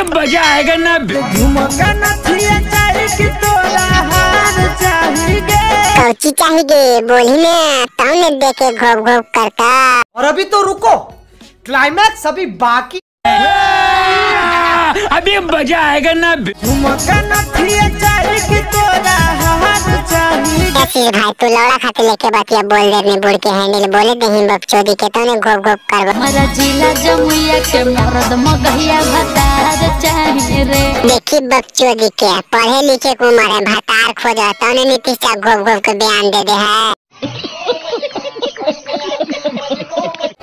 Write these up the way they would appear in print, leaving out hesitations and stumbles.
अभी मजा आएगा ना। झुमका नथिया चाहिए कि तोरा हार चाहिए। कौची चाहिए बोली ना, तौने देके घोप घोप करता। और अभी तो रुको, क्लाइमैक्स अभी बाकी। अभी मजा आएगा ना। झुमका नथिया चाहिए कि तोरा हार चाहिए। कैसी भाई तू लौड़ा खाते लेके बतिया बोल दे, बुड़ के हैंडल बोले दही बकचोदी के तौने घोप घोप कर। हमारा जिला जमुइया के मर्द मगहिया भतार चाहिए रे। देखी बकचोदी के पढ़े लिखे को मारे भतार खोजा, तौने नीतीश का घोप घोप के बयान दे दे है।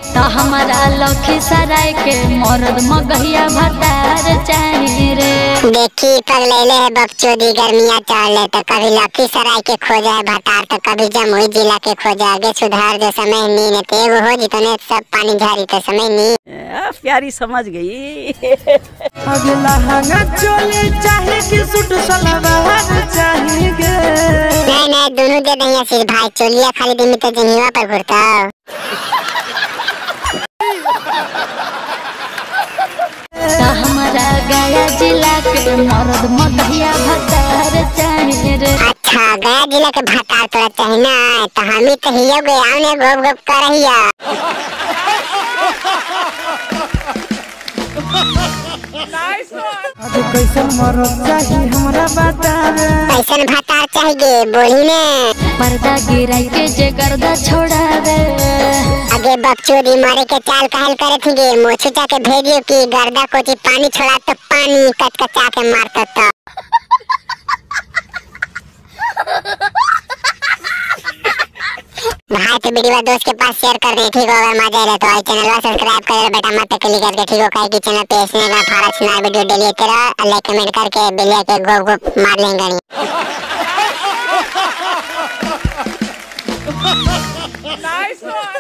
तो हमारा लखीसराय के मर्द मगहिया भतार चाहिए रे। देखी कर ले ले है बकचोदी गर्मिया चढ़ ले, तो कभी लखीसराय के खोजा है भतार, तो कभी जमुई जिला के खोजा। आगे सुधार जो समय नी ने तेग हो जी तो ने सब पानी झारी तो समय नी। प्यारी समझ गई। अगला हंगा चोली चाहे कि सूट सलवार चाहिए। नहीं दोनों दे दही आशीष भाई, चोलिया खाली दिन में तो जंगीवा पर घुरता। तो हमारा गया जिला के मर्द मगहिया भतार चाहिए रे। अच्छा गया जिला के भतार तोरा चाहिए ना, तो हम ही तो हियो गए आने घोप घोप कर रहिया। अभी कैसन मरद चाहिए हमरा बता रे। कैसन भतार चाहिए बोली ने। पर्दा गिराई के जे गर्दा छोड़ा रे। आगे बकचोदी मारे के चाल कहल करे थी, मोछुचा के भेजियो कि गर्दा कोची पानी छोड़ा तो पानी कचकचा के मारता तो। भाई तो वीडियो दोस्त के पास शेयर कर दे, ठीक हो। अगर मजा आए तो चैनल को सब्सक्राइब कर बेटा, मत क्लिक करके, ठीक हो। कहीं की चैनल पे इसने का फारा सुना वीडियो डेली तेरा लाइक कमेंट करके बिलिया के घोप घोप मार लेंगे।